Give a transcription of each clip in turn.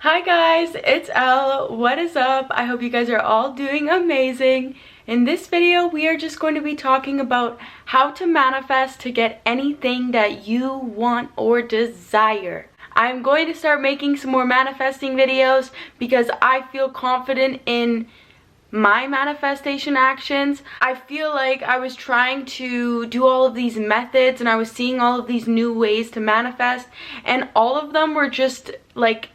Hi guys, it's Elle. What is up? I hope you guys are all doing amazing. In this video, we are just going to be talking about how to manifest to get anything that you want or desire. I'm going to start making some more manifesting videos because I feel confident in my manifestation actions. I feel like I was trying to do all of these methods and I was seeing all of these new ways to manifest, and all of them were just like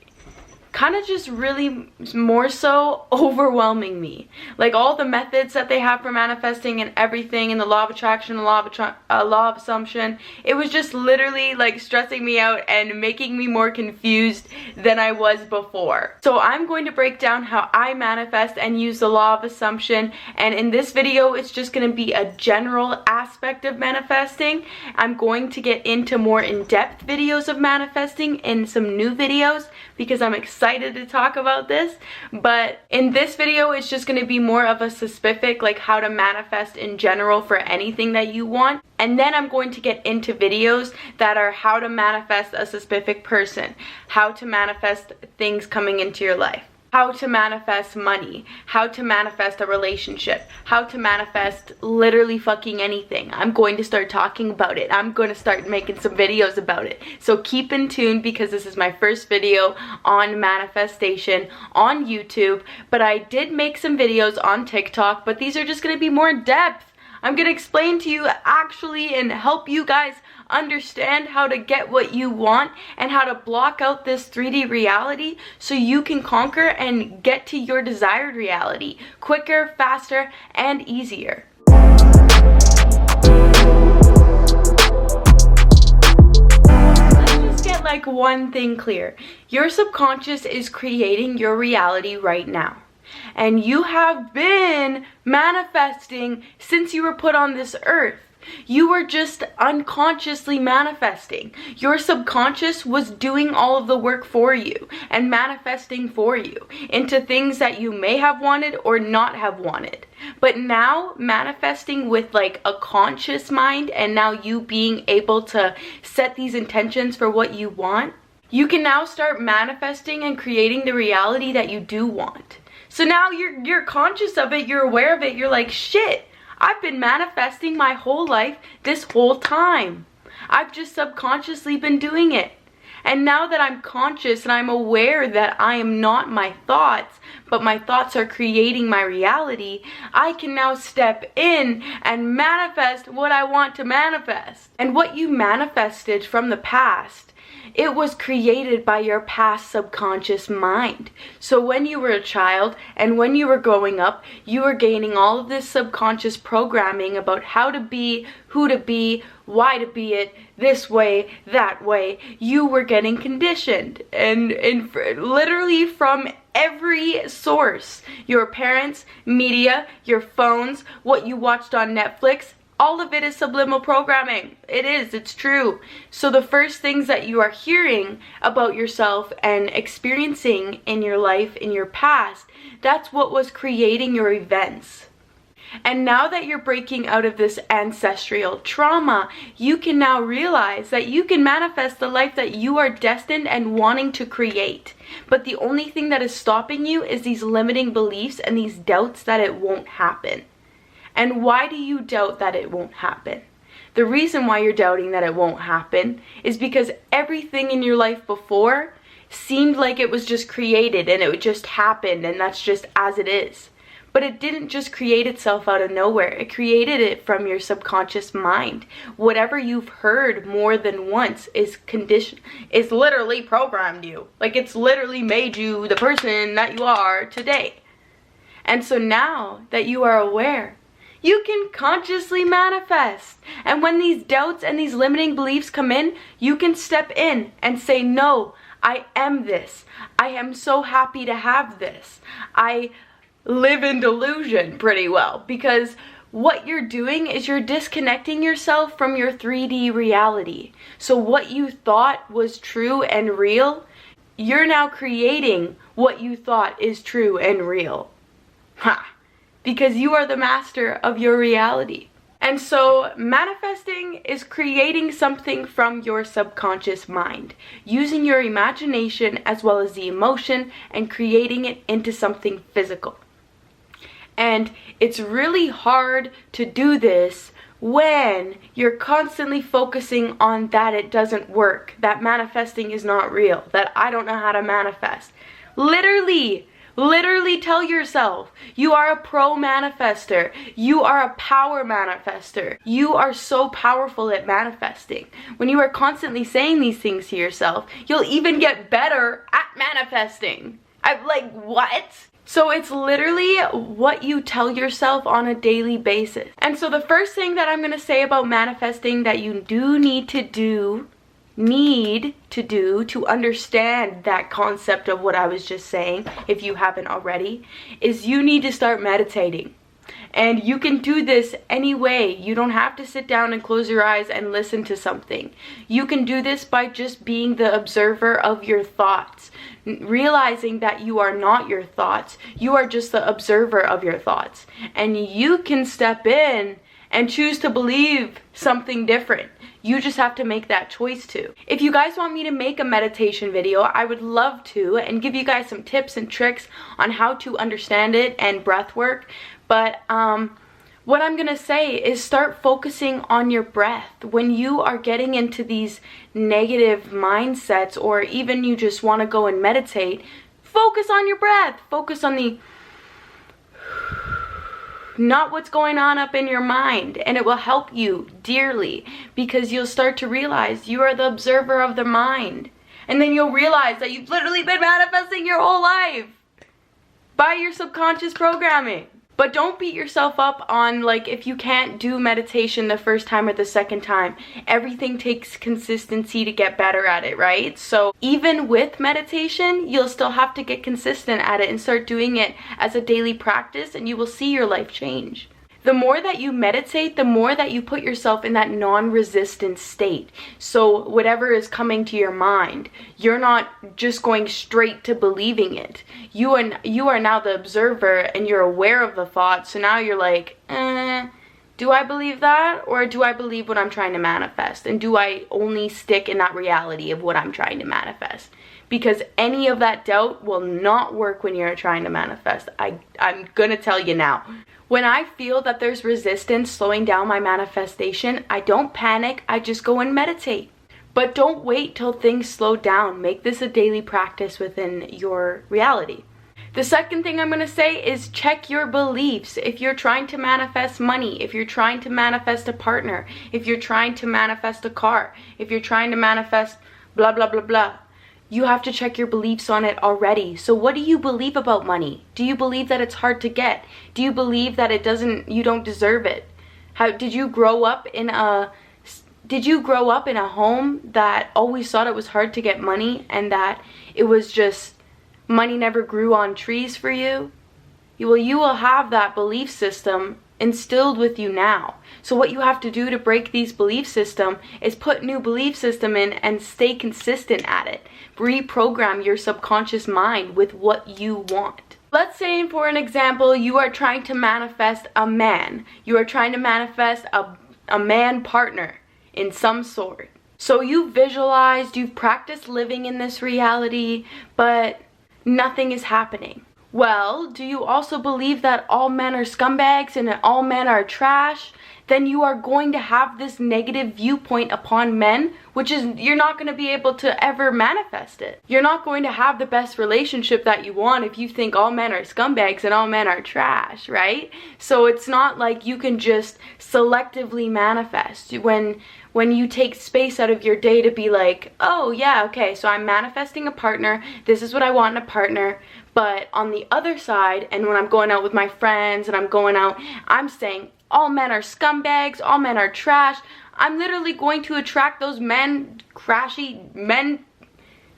kind of just really more so overwhelming me. Like all the methods that they have for manifesting and everything, and the law of attraction, the law of assumption, it was just literally like stressing me out and making me more confused than I was before. So I'm going to break down how I manifest and use the law of assumption, and in this video it's just going to be a general aspect of manifesting. I'm going to get into more in-depth videos of manifesting in some new videos because I'm excited to talk about this, but in this video it's just going to be more of a specific, like how to manifest in general for anything that you want. And then I'm going to get into videos that are how to manifest a specific person, how to manifest things coming into your life, how to manifest money, how to manifest a relationship, how to manifest literally fucking anything. I'm going to start talking about it. I'm going to start making some videos about it. So keep in tune because this is my first video on manifestation on YouTube. But I did make some videos on TikTok, but these are just going to be more in depth. I'm going to explain to you actually and help you guys understand how to get what you want and how to block out this 3D reality so you can conquer and get to your desired reality quicker, faster, and easier. Let's just get like one thing clear. Your subconscious is creating your reality right now. And you have been manifesting since you were put on this earth. You were just unconsciously manifesting. Your subconscious was doing all of the work for you and manifesting for you into things that you may have wanted or not have wanted. But now manifesting with like a conscious mind, and now you being able to set these intentions for what you want, you can now start manifesting and creating the reality that you do want. So now you're conscious of it, you're aware of it, you're like, shit, I've been manifesting my whole life this whole time. I've just subconsciously been doing it. And now that I'm conscious and I'm aware that I am not my thoughts, but my thoughts are creating my reality, I can now step in and manifest what I want to manifest. And what you manifested from the past, it was created by your past subconscious mind. So when you were a child and when you were growing up, you were gaining all of this subconscious programming about how to be, who to be, why to be it, this way, that way. You were getting conditioned and literally from every source. Your parents, media, your phones, what you watched on Netflix, all of it is subliminal programming. It is, it's true. So the first things that you are hearing about yourself and experiencing in your life, in your past, that's what was creating your events. And now that you're breaking out of this ancestral trauma, you can now realize that you can manifest the life that you are destined and wanting to create. But the only thing that is stopping you is these limiting beliefs and these doubts that it won't happen. And why do you doubt that it won't happen? The reason why you're doubting that it won't happen is because everything in your life before seemed like it was just created and it would just happen, and that's just as it is. But it didn't just create itself out of nowhere. It created it from your subconscious mind. Whatever you've heard more than once is literally programmed you. Like it's literally made you the person that you are today. And so now that you are aware, you can consciously manifest. And when these doubts and these limiting beliefs come in, you can step in and say, no, I am this. I am so happy to have this. I live in delusion pretty well, because what you're doing is you're disconnecting yourself from your 3D reality. So what you thought was true and real, you're now creating what you thought is true and real. Ha! Because you are the master of your reality. And so manifesting is creating something from your subconscious mind, using your imagination as well as the emotion and creating it into something physical. And it's really hard to do this when you're constantly focusing on that it doesn't work, that manifesting is not real, that I don't know how to manifest. Literally tell yourself you are a pro manifester. You are a power manifester. You are so powerful at manifesting. When you are constantly saying these things to yourself, you'll even get better at manifesting. I'm like, what? So it's literally what you tell yourself on a daily basis. And so the first thing that I'm going to say about manifesting that you do need to do to understand that concept of what I was just saying, if you haven't already, is you need to start meditating. And you can do this any way. You don't have to sit down and close your eyes and listen to something. You can do this by just being the observer of your thoughts, realizing that you are not your thoughts. You are just the observer of your thoughts. And you can step in and choose to believe something different. You just have to make that choice too. If you guys want me to make a meditation video, I would love to, and give you guys some tips and tricks on how to understand it and breath work. But what I'm gonna say is start focusing on your breath. When you are getting into these negative mindsets, or even you just wanna go and meditate, focus on your breath. Focus on the not what's going on up in your mind, and it will help you dearly, because you'll start to realize you are the observer of the mind, and then you'll realize that you've literally been manifesting your whole life by your subconscious programming. But don't beat yourself up on, like, if you can't do meditation the first time or the second time. Everything takes consistency to get better at it, right? So even with meditation, you'll still have to get consistent at it and start doing it as a daily practice, and you will see your life change. The more that you meditate, the more that you put yourself in that non-resistant state. So whatever is coming to your mind, you're not just going straight to believing it. You are now the observer, and you're aware of the thought. So now you're like, do I believe that? Or do I believe what I'm trying to manifest? And do I only stick in that reality of what I'm trying to manifest? Because any of that doubt will not work when you're trying to manifest. I'm gonna tell you now. When I feel that there's resistance slowing down my manifestation, I don't panic, I just go and meditate. But don't wait till things slow down. Make this a daily practice within your reality. The second thing I'm going to say is check your beliefs. If you're trying to manifest money, if you're trying to manifest a partner, if you're trying to manifest a car, if you're trying to manifest blah, blah, blah, blah, you have to check your beliefs on it already. So what do you believe about money? Do you believe that it's hard to get? Do you believe that you don't deserve it? Did you grow up in a home that always thought it was hard to get money, and that it was just money never grew on trees for you? Well, you will have that belief system instilled with you now. So what you have to do to break these belief system is put new belief system in and stay consistent at it. Reprogram your subconscious mind with what you want. Let's say, for an example, you are trying to manifest a man. You are trying to manifest a man partner in some sort. So you've visualized, you've practiced living in this reality, but nothing is happening. Well, do you also believe that all men are scumbags and that all men are trash? Then you are going to have this negative viewpoint upon men, which is, you're not going to be able to ever manifest it. You're not going to have the best relationship that you want if you think all men are scumbags and all men are trash, right? So it's not like you can just selectively manifest. When you take space out of your day to be like, oh yeah, okay, so I'm manifesting a partner, this is what I want in a partner, but on the other side, and when I'm going out with my friends and I'm going out, I'm saying all men are scumbags, all men are trash. I'm literally going to attract those men, crashy men,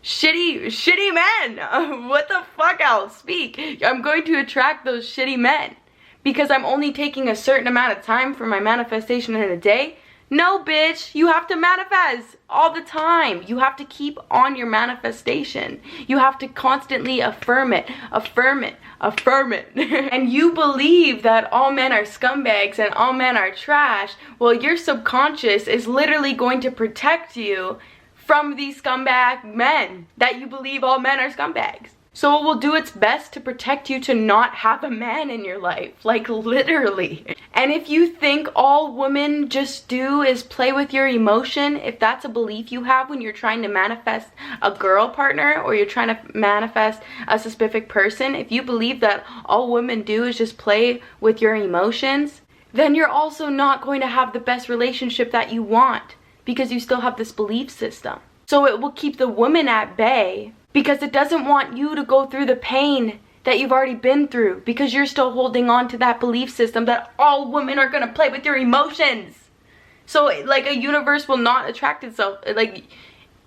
shitty men. What the fuck, I'll speak. I'm going to attract those shitty men because I'm only taking a certain amount of time for my manifestation in a day. No, bitch, you have to manifest all the time. You have to keep on your manifestation. You have to constantly affirm it, affirm it, affirm it. And you believe that all men are scumbags and all men are trash. Well, your subconscious is literally going to protect you from these scumbag men that you believe all men are scumbags. So it will do its best to protect you to not have a man in your life, like literally. And if you think all women just do is play with your emotion, if that's a belief you have when you're trying to manifest a girl partner or you're trying to manifest a specific person, if you believe that all women do is just play with your emotions, then you're also not going to have the best relationship that you want because you still have this belief system. So it will keep the woman at bay because it doesn't want you to go through the pain that you've already been through because you're still holding on to that belief system that all women are going to play with your emotions. So like a universe will not attract itself. Like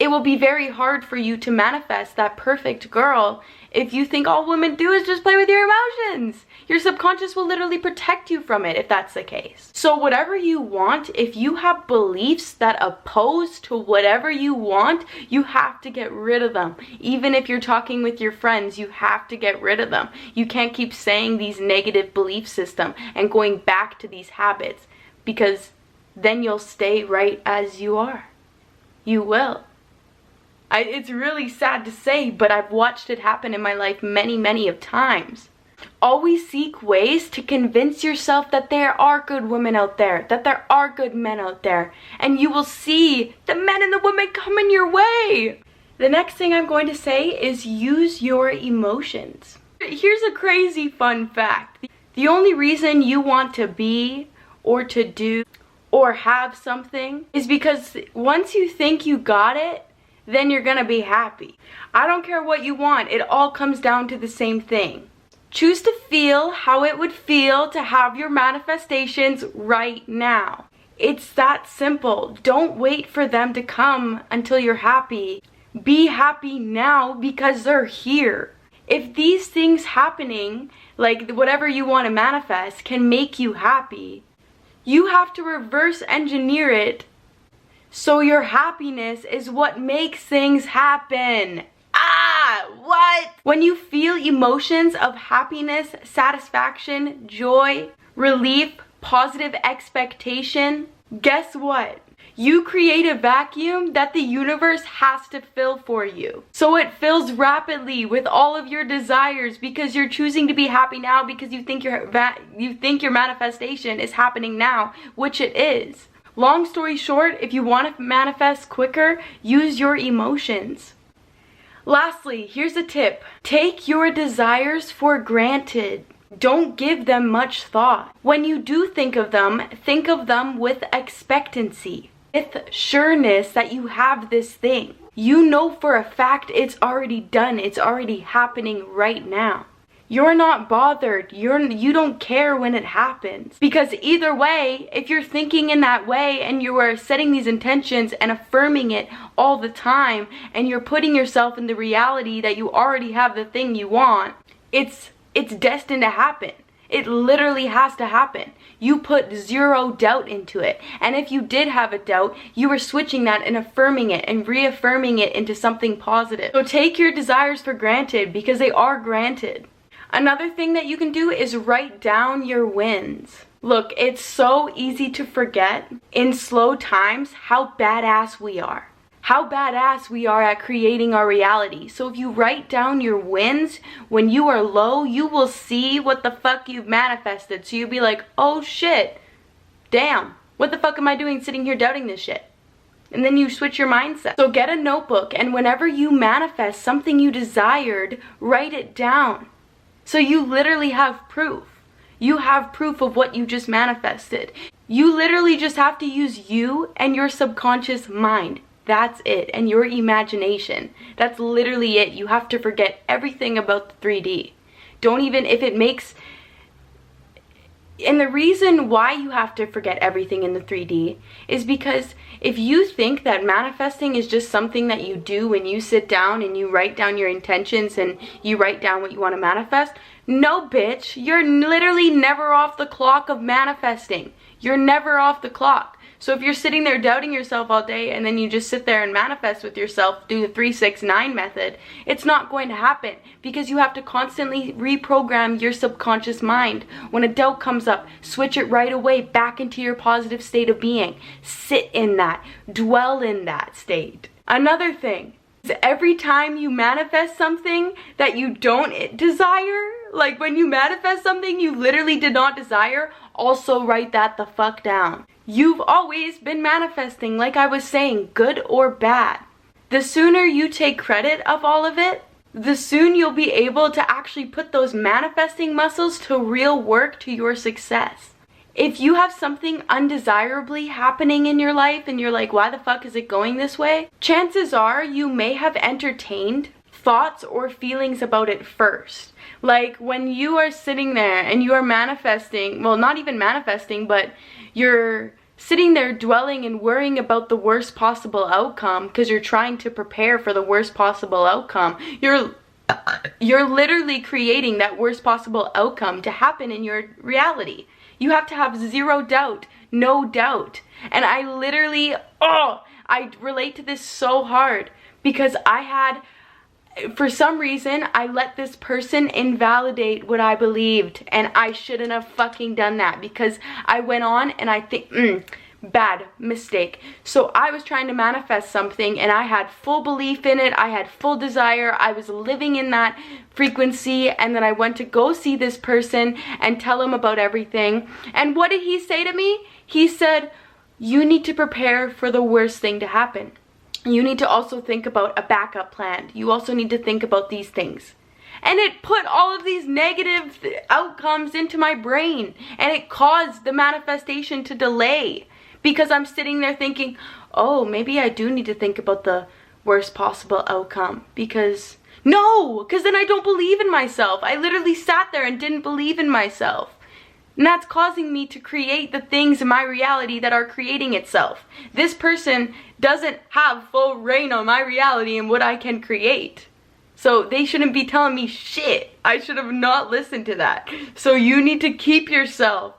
it will be very hard for you to manifest that perfect girl if you think all women do is just play with your emotions. Your subconscious will literally protect you from it if that's the case. So whatever you want, if you have beliefs that oppose to whatever you want, you have to get rid of them. Even if you're talking with your friends, you have to get rid of them. You can't keep saying these negative belief systems and going back to these habits because then you'll stay right as you are. You will. It's really sad to say, but I've watched it happen in my life many of times. Always seek ways to convince yourself that there are good women out there, that there are good men out there, and you will see the men and the women coming your way. The next thing I'm going to say is use your emotions. Here's a crazy fun fact. The only reason you want to be or to do or have something is because once you think you got it, then you're gonna be happy. I don't care what you want, it all comes down to the same thing. Choose to feel how it would feel to have your manifestations right now. It's that simple. Don't wait for them to come until you're happy. Be happy now because they're here. If these things happening, like whatever you want to manifest, can make you happy, you have to reverse engineer it so your happiness is what makes things happen. What? When you feel emotions of happiness, satisfaction, joy, relief, positive expectation, guess what? You create a vacuum that the universe has to fill for you. So it fills rapidly with all of your desires because you're choosing to be happy now because you think your manifestation is happening now, which it is. Long story short, if you want to manifest quicker, use your emotions. Lastly, here's a tip. Take your desires for granted. Don't give them much thought. When you do think of them with expectancy, with sureness that you have this thing. You know for a fact it's already done. It's already happening right now. You're not bothered. You don't care when it happens. Because either way, if you're thinking in that way and you are setting these intentions and affirming it all the time and you're putting yourself in the reality that you already have the thing you want, it's destined to happen. It literally has to happen. You put zero doubt into it. And if you did have a doubt, you were switching that and affirming it and reaffirming it into something positive. So take your desires for granted because they are granted. Another thing that you can do is write down your wins. Look, it's so easy to forget in slow times how badass we are. How badass we are at creating our reality. So if you write down your wins when you are low, you will see what the fuck you've manifested. So you'll be like, oh shit, damn, what the fuck am I doing sitting here doubting this shit? And then you switch your mindset. So get a notebook and whenever you manifest something you desired, write it down. So you literally have proof. You have proof of what you just manifested. You literally just have to use you and your subconscious mind. That's it. And your imagination. That's literally it. You have to forget everything about the 3D. Don't even, if it makes... And the reason why you have to forget everything in the 3D is because if you think that manifesting is just something that you do when you sit down and you write down your intentions and you write down what you want to manifest, no bitch, you're literally never off the clock of manifesting. You're never off the clock. So if you're sitting there doubting yourself all day and then you just sit there and manifest with yourself, do the 3-6-9 method, it's not going to happen, because you have to constantly reprogram your subconscious mind. When a doubt comes up, switch it right away back into your positive state of being. Sit in that, dwell in that state. Another thing is, every time you manifest something that you don't desire, like when you manifest something you literally did not desire, also write that the fuck down. You've always been manifesting, like I was saying, good or bad. The sooner you take credit of all of it, the soon you'll be able to actually put those manifesting muscles to real work to your success. If you have something undesirably happening in your life and you're like, why the fuck is it going this way? Chances are you may have entertained thoughts or feelings about it first. Like when you are sitting there and you are manifesting, well, not even manifesting, but you're sitting there dwelling and worrying about the worst possible outcome because you're trying to prepare for the worst possible outcome. You're literally creating that worst possible outcome to happen in your reality. You have to have zero doubt, no doubt. And I literally, I relate to this so hard, because for some reason, I let this person invalidate what I believed, and I shouldn't have fucking done that, because I went on and I think, bad mistake. So I was trying to manifest something and I had full belief in it. I had full desire. I was living in that frequency, and then I went to go see this person and tell him about everything. And what did he say to me? He said, you need to prepare for the worst thing to happen. You need to also think about a backup plan. You also need to think about these things. And it put all of these negative outcomes into my brain, and it caused the manifestation to delay, because I'm sitting there thinking, oh, maybe I do need to think about the worst possible outcome, because then I don't believe in myself. I literally sat there and didn't believe in myself. And that's causing me to create the things in my reality that are creating itself. This person doesn't have full reign on my reality and what I can create. So they shouldn't be telling me shit. I should have not listened to that. So you need to keep yourself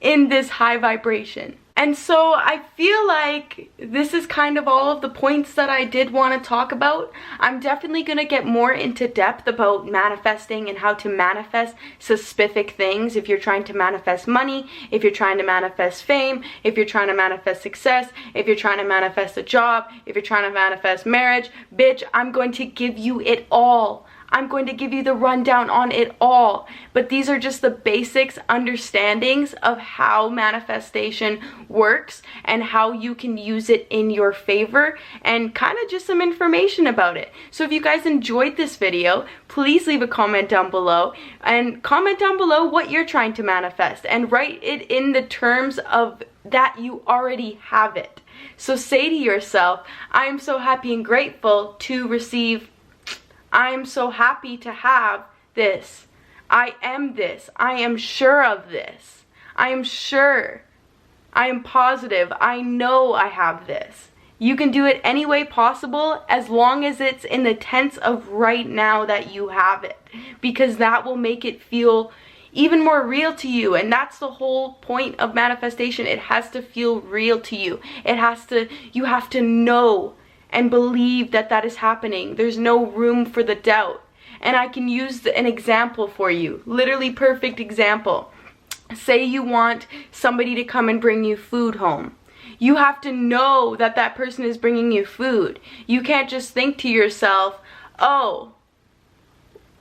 in this high vibration. And so I feel like this is kind of all of the points that I did want to talk about. I'm definitely going to get more into depth about manifesting and how to manifest specific things. If you're trying to manifest money, if you're trying to manifest fame, if you're trying to manifest success, if you're trying to manifest a job, if you're trying to manifest marriage, bitch, I'm going to give you it all. I'm going to give you the rundown on it all. But these are just the basics, understandings of how manifestation works and how you can use it in your favor, and kind of just some information about it. So if you guys enjoyed this video, please leave a comment down below, and comment down below what you're trying to manifest, and write it in the terms of that you already have it. So say to yourself, I am so happy and grateful to receive. I am so happy to have this. I am this. I am sure of this. I am sure. I am positive. I know I have this. You can do it any way possible, as long as it's in the tense of right now that you have it, because that will make it feel even more real to you. And that's the whole point of manifestation. It has to feel real to you. You have to know and believe that that is happening. There's no room for the doubt. And I can use an example for you. Literally perfect example. Say you want somebody to come and bring you food home. You have to know that that person is bringing you food. You can't just think to yourself, oh,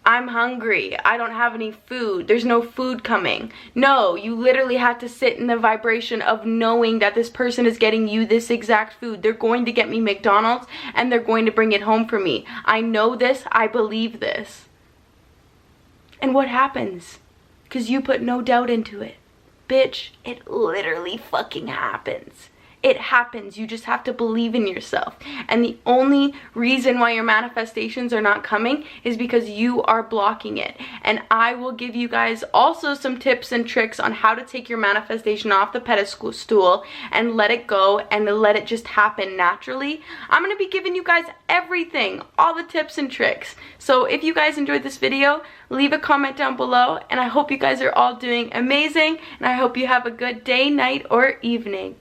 I'm hungry, I don't have any food, there's no food coming. No, you literally have to sit in the vibration of knowing that this person is getting you this exact food. They're going to get me McDonald's and they're going to bring it home for me. I know this, I believe this. And what happens? Because you put no doubt into it. Bitch, it literally fucking happens. It happens. You just have to believe in yourself. And the only reason why your manifestations are not coming is because you are blocking it. And I will give you guys also some tips and tricks on how to take your manifestation off the pedestal and let it go and let it just happen naturally. I'm going to be giving you guys everything, all the tips and tricks. So if you guys enjoyed this video, leave a comment down below, and I hope you guys are all doing amazing, and I hope you have a good day, night, or evening.